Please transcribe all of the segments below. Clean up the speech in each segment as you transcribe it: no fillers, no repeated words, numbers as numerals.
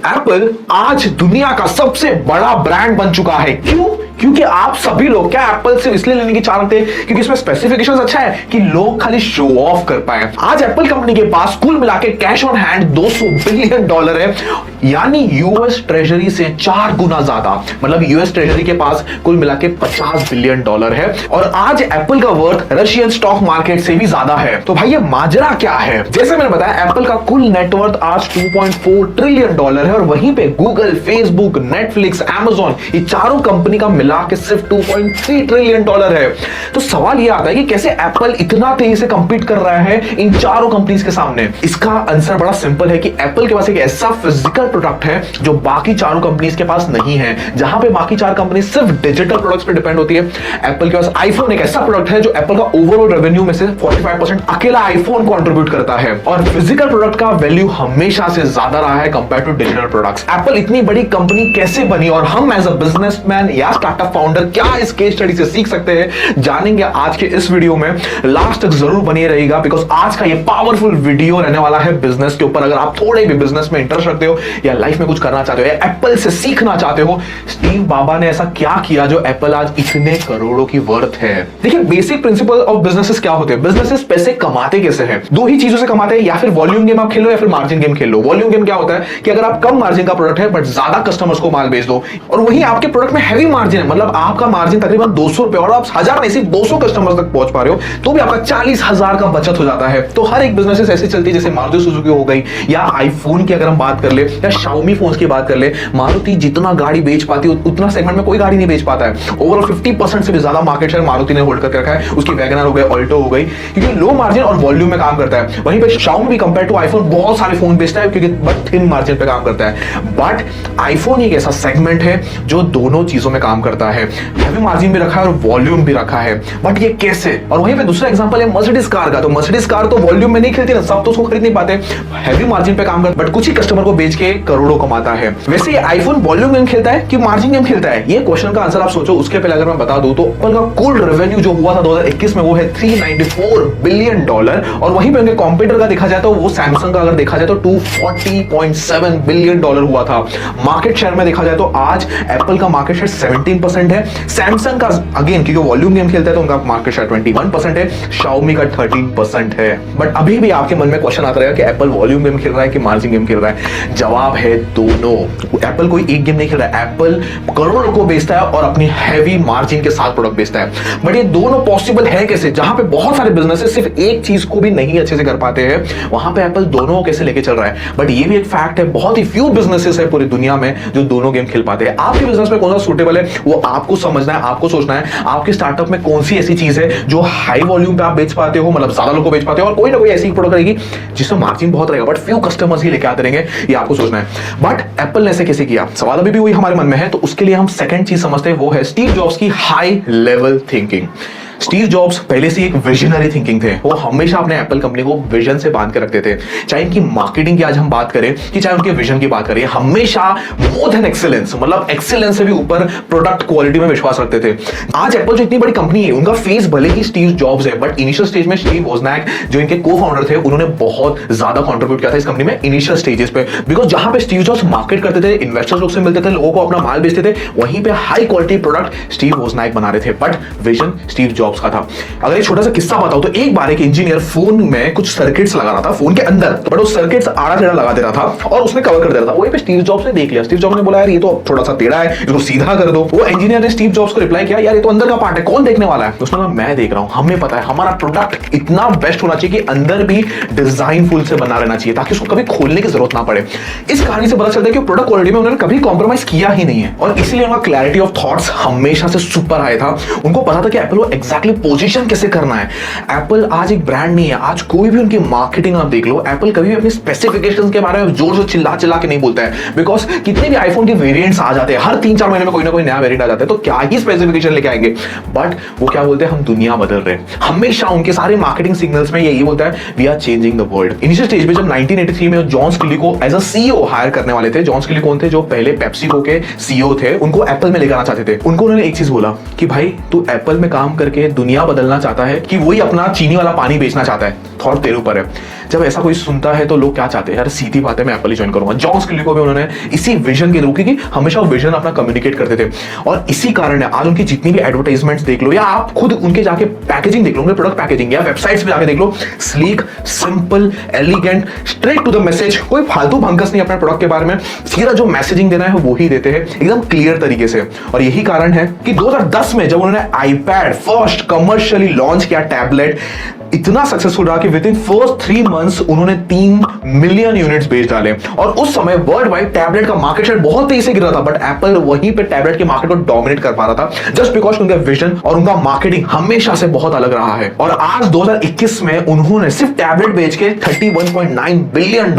Apple आज दुनिया का सबसे बड़ा ब्रांड बन चुका है। क्यों? क्योंकि आप सभी लोग क्या एप्पल से इसलिए लेने की चाह रहे थे क्योंकि इसमें स्पेसिफिकेशंस अच्छा है कि लोग खाली शो ऑफ कर पाए। आज एप्पल कंपनी के पास कुल मिला के कैश ऑन हैंड $200 बिलियन है, यानी यूएस ट्रेजरी से 4 गुना ज्यादा। मतलब यूएस ट्रेजरी के पास कुल मिला के $50 बिलियन है और आज एप्पल का वर्थ रशियन स्टॉक मार्केट से भी ज्यादा है। तो भाई ये माजरा क्या है? जैसे मैंने बताया एप्पल का कुल नेटवर्थ आज $2.4 ट्रिलियन है और वहीं पे गूगल, फेसबुक, नेटफ्लिक्स, अमेजॉन ये चारों कंपनी का मिला के सिर्फ $2.3 ट्रिलियन है। तो सवाल ये आता है कि कैसे एप्पल इतना तेजी से कंपीट कर रहा है इन चारों कंपनीज के सामने। इसका आंसर बड़ा सिंपल है कि एप्पल के पास एक ऐसा फिजिकल प्रोडक्ट है जो बाकी चारों कंपनीज के पास नहीं है। जहां पे बाकी चार कंपनी सिर्फ डिजिटल प्रोडक्ट्स पे डिपेंड होती है, एप्पल के पास आईफोन एक ऐसा प्रोडक्ट है जो एप्पल का ओवरऑल रेवेन्यू में से 45% अकेला आईफोन कंट्रीब्यूट करता है और फिजिकल प्रोडक्ट का वैल्यू हमेशा से ज्यादा रहा है compare to digital products. Apple इतनी बड़ी कंपनी कैसे बनी और हम एज अ बिजनेसमैन या स्टार्टअप फाउंडर क्या इस केस स्टडी से सीख सकते हैं, जानेंगे आज के इस वीडियो में। लास्ट तक जरूर बनिए रहिएगा बिकॉज आज का ये पावरफुल वीडियो रहने वाला है बिजनेस के ऊपर। अगर आप थोड़े भी बिजनेस में इंटरेस्ट रखते हो या लाइफ में कुछ करना चाहते हो या एप्पल से सीखना चाहते हो, स्टीव बाबा ने ऐसा क्या किया जो एप्पल आज इतने करोड़ों की वर्थ है। देखिए बेसिक प्रिंसिपल ऑफ बिजनेसेस क्या होते हैं। बिजनेसेस पैसे कमाते कैसे हैं? दो ही चीजों से कमाते हैं, या फिर वॉल्यूम गेम आप खेलो या फिर मार्जिन गेम खेल लो। वॉल्यूम गेम क्या होता है कि अगर आप कम मार्जिन का प्रोडक्ट है बट ज्यादा कस्टमर्स को माल बेच दो और वही आपके प्रोडक्ट में हैवी मार्जिन है, मतलब आपका मार्जिन तकरीबन $200 और आप 1000 नहीं सिर्फ 200 कस्टमर्स तक पहुंच पा रहे हो तो भी आपका 40,000 का बचत हो जाता है। तो हर एक बिजनेस ऐसे चलती है जैसे मारुति सुजुकी हो गई या आईफोन की अगर हम बात कर ले या शाओमी फोन्स की बात कर ले, मारुति जितना गाड़ी बेच पाती है उतना सेगमेंट में कोई गाड़ी नहीं बेच पाता है। ओवरऑल 50% से भी ज्यादा मार्केट शेयर मारुति ने होल्ड करके रखा है। उसकी वैगनर हो गई, ऑल्टो हो गई, क्योंकि लो मार्जिन और वॉल्यूम में काम करता है। वहीं पे शाओमी भी कंपेयर टू आईफोन बहुत सारे फोन बेचता है क्योंकि बट थिन मार्जिन पे काम करता है। बट आईफोन एक ऐसा सेगमेंट है जो दोनों चीजों में काम करता है, हैवी मार्जिन भी रखा है और वॉल्यूम भी रखा है। बट ये कैसे? और वहीं पे दूसरा एग्जांपल है मर्सिडीज कार का। तो मर्सिडीज कार तो वॉल्यूम में नहीं खेलती ना, सब तो उसको खरीद नहीं पाते, हैवी मार्जिन पे काम करता है बट कुछ ही कस्टमर को बेच के करोड़ों कमाता है। वैसे ये आईफोन वॉल्यूम गेम खेलता है कि मार्जिन गेम खेलता है? ये क्वेश्चन का आंसर आप सोचो। उसके पहले अगर मैं बता दूं तो एप्पल का कुल रेवेन्यू जो हुआ था 2021 में वो है $394 बिलियन और वहीं पे उनके कॉम्पिटिटर का देखा जाए तो वो सैमसंग का अगर देखा जाए तो $240.7 बिलियन हुआ था। मार्केट शेयर में देखा जाए तो आज एप्पल का मार्केट शेयर 17% है, सैमसंग का अगेन क्योंकि वॉल्यूम गेम खेलता है तो उनका मार्केट शेयर 21% है, शाओमी का 13% है। बट अभी भी आपके मन में क्वेश्चन आता रहेगा कि एप्पल वॉल्यूम गेम खेल रहा है कि मार्जिन गेम खेल रहा है? जवाब है दोनों। एप्पल कोई एक गेम नहीं खेल रहा है, एप्पल करोड़ों को बेचता है और अपनी हैवी मार्जिन के साथ प्रोडक्ट बेचता है। बट ये दोनों पॉसिबल है कैसे? जहां पे बहुत सारे बिजनेसेस सिर्फ एक चीज को भी नहीं अच्छे से कर पाते हैं, वहां पे एप्पल दोनों को कैसे लेके चल रहा है। बट ये भी एक फैक्ट है, बहुत ही फ्यू बिजनेसेस है पूरी दुनिया में जो दोनों गेम खेल पाते हैं। आपके बिजनेस में कौन सा सूटेबल है वो आपको समझना है, आपको सोचना है। आपके स्टार्टअप में कौन सी ऐसी चीज है जो हाई वॉल्यूम पे आप बेच पाते हो, मतलब ज्यादा लोगों को बेच पाते हो, और कोई ना कोई ऐसी प्रोडक्ट रहेगी जिसमें मार्जिन बहुत रहेगा बट फ्यू कस्टमर्स ही लेके आते रहेंगे, ये आपको सोचना है। बट एप्पल ने ऐसे कैसे किया? सवाल अभी भी वही हमारे मन में है। तो उसके लिए हम सेकंड चीज समझते हैं, वो है स्टीव जॉब्स की high level thinking. Steve jobs पहले से एक विजनरी थिंकिंग थे। वो हमेशा अपने एप्पल कंपनी को विजन से बांध के रखते थे। चाहे इनकी मार्केटिंग की आज हम बात करें कि चाहे उनके विजन की बात करें, हमेशा मोर देन एक्सीलेंस, मतलब एक्सीलेंस से भी ऊपर प्रोडक्ट क्वालिटी में विश्वास रखते थे। आज एप्पल जो इतनी बड़ी कंपनी है, उनका फेस भले ही स्टीव जॉब्स है बट इनिशियल स्टेज में स्टीव वोजनियाक जो इनके को फाउंडर थे उन्होंने बहुत ज्यादा कंट्रीब्यूट किया था इस कंपनी में इनिशियल स्टेजेस पे। बिकॉज जहां पे स्टीव जॉब्स मार्केट करते थे, इन्वेस्टर्स लोग से मिलते थे, लोगों को अपना माल बेचते थे, वहीं पे high quality product Steve Wozniak बना रहे थे बट विजन स्टीव जॉब्स का था। अगर एक छोटा सा किस्सा बताऊं तो एक बार एक इंजीनियर फोन में कुछ सर्किट्स लगा रहा था फोन के अंदर, बट वो सर्किट्स आड़ा टेढ़ा लगा दे रहा था और उसने कवर कर दे रहा था। वहीं पे स्टीव जॉब्स ने देख लिया। स्टीव जॉब्स ने बोला यार ये तो थोड़ा सा टेढ़ा है, इसको सीधा कर दो। वो इंजीनियर ने स्टीव जॉब्स को रिप्लाई किया यार ये तो अंदर का पार्ट है, कौन देखने वाला है? उसने कहा मैं देख रहा हूं, हमें पता है हमारा प्रोडक्ट इतना बेस्ट होना चाहिए कि अंदर भी डिजाइन फुल से बना रहना चाहिए ताकि उसको कभी खोलने की जरूरत ना पड़े। इस कहानी से पता चलता है कि प्रोडक्ट क्वालिटी में उन्होंने कभी कॉम्प्रोमाइज किया ही नहीं है और इसलिए उनका क्लैरिटी ऑफ थॉट्स हमेशा से सुपर हाई था। उनको पता था कि एप्पल को एग्जैक्टली पोजीशन कैसे करना है। एप्पल आज एक ब्रांड नहीं है। आज कोई भी उनकी मार्केटिंग आप देख लो, एप्पल कभी भी अपनी स्पेसिफिकेशंस के बारे में जोर से चिल्ला चिल्ला के नहीं बोलता है। बिकॉज कितने भी आईफोन के वेरिएंट्स आ जाते हैं, हर 3-4 महीने में कोई ना कोई नया वेरिएंट आ जाता है, तो क्या ही स्पेसिफिकेशन लेके आएंगे। बट वो क्या बोलते हैं, हम दुनिया बदल रहे हैं। हमेशा उनके सारे मार्केटिंग सिग्नल्स में यही बोलता है we are changing the world. Initial stage में जब 1983 में जॉन स्किली को एज अ सीईओ हायर करने वाले थे, जॉन स्किली कौन थे? जो पहले पेप्सिको के सीईओ थे, उनको एप्पल में लेकर आना चाहते थे। उनको उन्होंने एक चीज बोला कि भाई तू एप्पल में काम करके दुनिया बदलना चाहता है कि वही अपना चीनी वाला पानी बेचना चाहता है, थॉट तेरे ऊपर है। जब ऐसा कोई सुनता है तो लोग क्या चाहते हैं, यार सीधी बात है मैं एप्पल ही ज्वाइन करूंगा। जॉन स्किली को भी उन्होंने इसी विजन के थ्रू, क्योंकि हमेशा वो विजन अपना कम्युनिकेट करते थे, और इसी कारण है आज उनकी जितनी भी एडवर्टाइजमेंट्स देख लो या आप खुद उनके जाके पैकेजिंग देख लो, उनके प्रोडक्ट पैकेजिंग या वेबसाइट्स पे जाके देख लो, sleek, simple, elegant, straight to the message, कोई फालतू भंकस नहीं अपने प्रोडक्ट के बारे में, सीधा जो मैसेजिंग देना है वो ही देते हैं एकदम क्लियर तरीके से। और यही कारण है कि 2010 में जब उन्होंने आईपैड फर्स्ट कमर्शियली लॉन्च किया, टैबलेट इतना सक्सेसफुल रहा कि विद इन फर्स्ट 3 मंथ्स उन्होंने 3 मिलियन यूनिट्स बेच डाले, और उस समय वर्ल्ड वाइड टैबलेट का मार्केट शेयर बहुत तेजी से गिर रहा था, बट एप्पल वहीं पे टैबलेट के मार्केट को डोमिनेट कर पा रहा था, जस्ट बिकॉज उनका विजन और उनका मार्केटिंग हमेशा से बहुत अलग रहा है। और आज 2021 में उन्होंने सिर्फ टैबलेट बेच के $31.9 बिलियन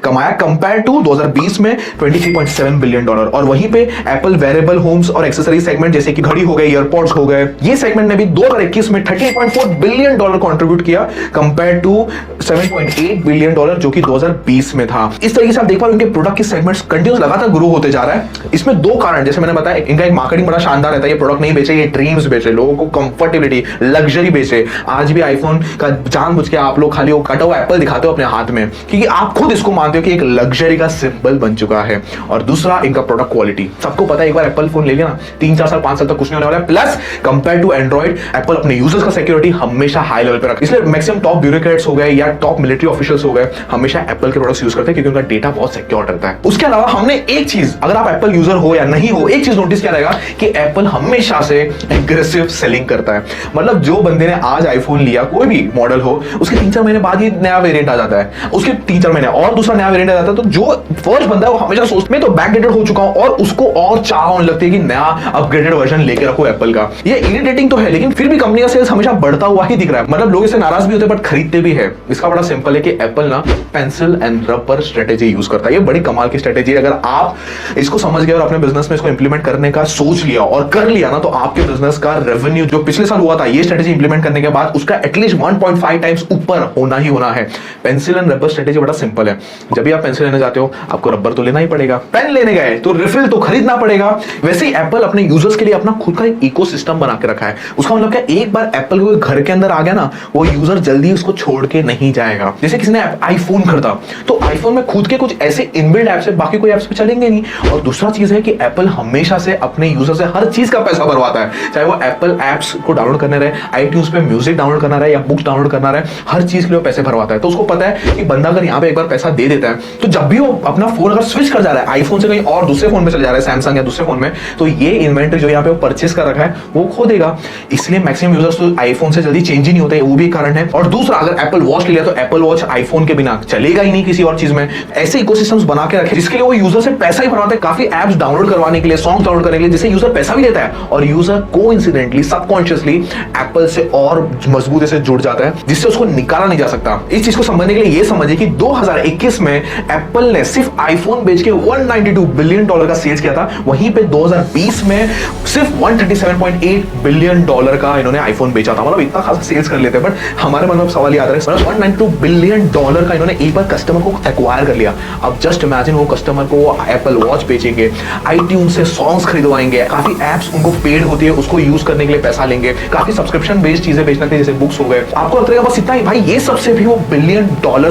कमाया, कंपेयर टू 2020 में $23.7 बिलियन। और वहीं पे एप्पल वेरेबल होम्स और एक्सेसरीज सेगमेंट जैसे कि घड़ी हो गए, ईयरपॉड्स हो गए, ये सेगमेंट ने भी 2021 में $38.4 बिलियन कंट्रीब्यूट किया, कंपेयर टू $7.8 बिलियन जो कि 2020 में था। इस तरीके से आप देख पा रहे हो इनके प्रोडक्ट की सेगमेंट्स कंटिन्यूस लगातार ग्रो होते जा रहा है। इसमें 2 कारण, जैसे मैंने बताया, इनका एक मार्केटिंग बड़ा शानदार रहता है, ये प्रोडक्ट नहीं बेचे, ये ड्रीम्स बेचे, लोगों को कंफर्टेबिलिटी, लग्जरी बेचे। आज भी आईफोन का जानबूझ के आप लोग खाली वो कटा हुआ एप्पल दिखाते हो अपने हाथ में, क्योंकि आप खुद इसको मानते हो कि एक लग्जरी का सिंबल बन चुका है। और दूसरा, इनका प्रोडक्ट क्वालिटी, सबको पता है एक बार एप्पल फोन ले लिया ना, 3-4 साल 5 साल तक कुछ नहीं होने वाला है। Plus compare to Android, Apple अपने यूजर्स का सिक्योरिटी हमेशा हाई लेवल पे रखता है, इसलिए मैक्सिमम टॉप ब्यूरोक्रेट्स हो गए या टॉप मिलिट्री ऑफिशियल्स हो गए, हमेशा एप्पल के प्रोडक्ट्स यूज करते हैं, क्योंकि उनका डेटा बहुत सिक्योर रहता है। उसके अलावा हमने एक चीज, अगर आप एप्पल यूजर हो या नहीं हो, एक चीज नोटिस किया रहेगा कि एप्पल हमेशा से एग्रेसिव सेलिंग करता है। मतलब जो बंदे ने आज आईफोन लिया, कोई भी मॉडल हो, उसके 3-4 महीने बाद ही नया वेरिएंट आ जाता है, उसके 3-4 महीने और दूसरा नया वेरिएंट आ जाता है। तो जो फर्स्ट बंदा है वो हमेशा सोचता है मैं तो बैकडेटेड हो चुका हूं, और उसको और चाह होने लगती है कि नया अपग्रेडेड वर्जन लेके रखो एप्पल का। ये इरिटेटिंग तो है, लेकिन फिर भी कंपनी का सेल्स हमेशा बढ़ता हुआ ही दिख रहा है। मतलब लोग इससे नाराज भी होते हैं बट खरीदते भी है। इसका बड़ा सिंपल है कि एप्पल ना pencil and rubber strategy use करता है। ये बड़ी कमाल की स्ट्रेटेजी है। अगर आप इसको समझ गए और अपने बिजनेस में इसको इंप्लीमेंट करने का सोच लिया और कर लिया ना, तो आपके बिजनेस का रेवेन्यू जो पिछले साल हुआ था, ये स्ट्रेटेजी इंप्लीमेंट करने के बाद उसका एटलीस्ट 1.5 टाइम्स ऊपर होना ही होना है। पेंसिल एंड रबर स्ट्रेटेजी बड़ा सिंपल है। जब भी आप पेंसिल लेने जाते हो, आपको रबर तो लेना ही पड़ेगा, पेन लेने गए तो रिफिल तो खरीदना पड़ेगा। वैसे ही एप्पल अपने यूजर्स के लिए अपना खुद का एक इकोसिस्टम बना के रखा है। उसका मतलब क्या, एक बार एप्पल के घर के अंदर आ गया ना, वो यूजर जल्दी उसको छोड़ के नहीं जाएगा। जैसे किसी ने आईफोन खरीदा तो आईफोन में खुद के कुछ ऐसे इनबिल्ट ऐप्स है, बाकी कोई ऐप्स पे चलेंगे नहीं। और दूसरा चीज है कि एप्पल हमेशा से अपने यूजर से हर चीज का पैसा भरवाता है, चाहे वो एप्पल ऐप्स को डाउनलोड करने रहे, आईट्यून्स पे म्यूजिक डाउनलोड करना रहे या बुक्स डाउनलोड करना रहे, हर चीज के लिए पैसे भरवाता है। तो उसको पता है कि बंदा अगर यहाँ पे एक बार पैसा दे देता है, तो जब भी वो अपना फोन अगर स्विच कर जा रहा है आईफोन से कहीं और दूसरे फोन में चले जा रहा है, सैमसंग या दूसरे फोन में, तो ये इन्वेंटरी जो यहाँ पे वो परचेस कर रखा है वो खो देगा। इसलिए मैक्सिमम यूजर्स तो आईफोन से जल्दी चेंज ही नहीं होते, वो भी कारण है। और दूसरा, अगर एप्पल वॉच ले लिया तो एप्पल वॉच आईफोन के बिना चलेगा ही नहीं किसी और चीज में। ऐसे इकोसिस्टम्स बना के रखे जिसके लिए वो यूजर से पैसा ही भरवाते हैं, काफी एप्स डाउनलोड करवाने के लिए, सॉन्ग डाउनलोड करने के लिए, जिससे यूजर पैसा भी देता है और यूजर कोइंसिडेंटली सबकॉन्शियसली एप्पल से और मजबूती से जुड़ जाता है, जिससे उसको निकाला नहीं जा सकता। इस चीज को समझने के लिए ये समझिए कि 2021 में एप्पल ने सिर्फ आईफोन बेच के $192 बिलियन का सेल्स किया था। वहीं पे 2020 में सिर्फ $137.8 बिलियन का इन्होंने आईफोन बेचा था। मतलब इतना खासा सेल्स कर लेते हैं। बट हमारे मन में सवाल ये आता है, $192 बिलियन का इन्होंने एक बार कस्टमर को एक्वायर कर लिया। अब जस्ट इमेजिन वो कस्टमर को एप्पल वॉच बेचेंगे, आईट्यून से सॉन्ग्स खरीदवाएंगे, काफी एप्स उनको पेड होती है उसको यूज करने के लिए पैसा लेंगे, काफी सब्सक्रिप्शन बेस्ड चीजें बेचना चाहिए जैसे बुक्स हो गए। आपको लगता है बस इतना ही? भाई ये सबसे भी वो $बिलियन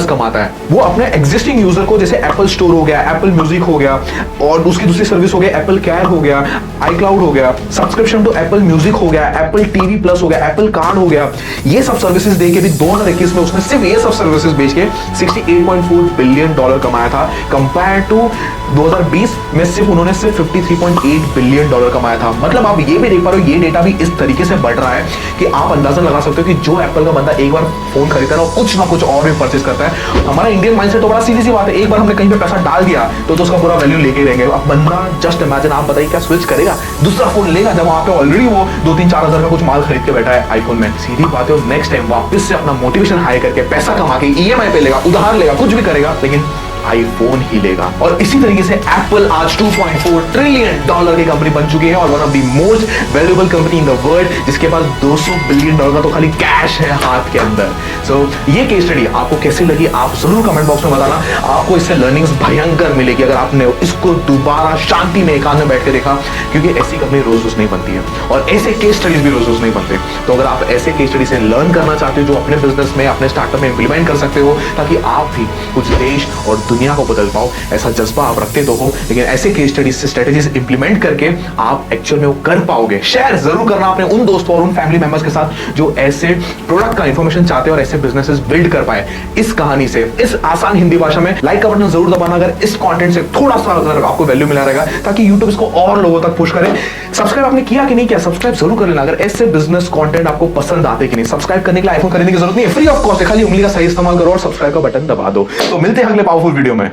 कमाता है। वो अपने एग्जिस्टिंग यूजर को, जैसे एप्पल स्टोर हो गया, एप्पल म्यूजिक हो गया, और उसकी दूसरी सर्विस हो गया एप्पल केयर हो गया, iCloud हो गया, सब्सक्रिप्शन टू एप्पल म्यूजिक हो गया, एप्पल टीवी प्लस हो गया, एप्पल कार्ड हो गया, ये सब सर्विसेज देके भी 2021 में उसने सिर्फ ये सब सर्विसेज बेच के $68.4 बिलियन कमाया था। कंपेयर टू 2020 में सिर्फ उन्होंने सिर्फ $53.8 बिलियन कमाया था। मतलब आप ये भी देख पा रहे हो, ये डेटा भी इस तरीके से बढ़ रहा है कि आप अंदाजा लगा सकते हो कि जो एप्पल का बंदा एक बार फोन खरीदता है ना कुछ और भी परचेस करता है। हमारा इंडियन माइंडसेट तो बड़ा सीधी सी बात है, एक बार हमने कहीं पे पैसा डाल दिया तो उसका पूरा वैल्यू लेके रहेंगे। अब बंदा जस्ट इमेजिन, आप बताइए क्या स्विच करेगा, दूसरा फोन लेगा जब वहां पे ऑलरेडी वो 2-3-4 हजार का कुछ माल खरीद के बैठा है आईफोन में। सीधी बात है, नेक्स्ट टाइम वापस से अपना मोटिवेशन हाई करके पैसा कमा के ईएमआई पे लेगा, उधार लेगा, कुछ भी करेगा, लेकिन आईफोन ही लेगा। और इसी तरीके से एप्पल आज $2.4 ट्रिलियन की कंपनी बन चुकी है और one of the most valuable company in the world, जिसके पास $200 बिलियन का तो खाली कैश है हाथ के अंदर। सो ये केस स्टडी आपको कैसी लगी आप जरूर कमेंट बॉक्स में बताना। आपको इससे लर्निंग्स भयंकर मिलेगी अगर आपने इसको दोबारा शांति में एकांत में बैठ के देखा, क्योंकि ऐसी कंपनी रोज रोज नहीं बनती है और ऐसे केस स्टडीज भी रोज रोज नहीं बनते। तो अगर आप ऐसे केस स्टडी से लर्न करना चाहते हो जो अपने बिजनेस में अपने स्टार्टअप में इंप्लीमेंट कर सकते हो ताकि आप भी कुछ देश और दुनिया को बदल पाओ, ऐसा जज्बा आप रखते तो हो, लेकिन ऐसे केस स्टडीज से स्ट्रेटेजीज इंप्लीमेंट करके आप एक्चुअल में वो कर पाओगे, शेयर जरूर करना अपने उन दोस्तों और उन फैमिली मेंबर्स के साथ जो ऐसे प्रोडक्ट का इंफॉर्मेशन चाहते हैं और ऐसे बिजनेसेस बिल्ड कर पाए इस कहानी से, इस आसान हिंदी भाषा में। लाइक का बटन जरूर दबाना अगर इस कंटेंट से थोड़ा सा अगर आपको वैल्यू मिला रहेगा, ताकि YouTube इसको और लोगों तक पुश करे। सब्सक्राइब आपने किया कि नहीं किया, सब्सक्राइब जरूर कर लेना अगर ऐसे बिजनेस कंटेंट आपको पसंद आते कि नहीं। सब्सक्राइब करने के लिए आईफोन खरीदने की जरूरत नहीं है, फ्री ऑफ कॉस्ट है, खाली उंगली का सही इस्तेमाल करो और सब्सक्राइब का बटन दबा दो। तो मिलते हैं अगले पावरफुल वीडियो में।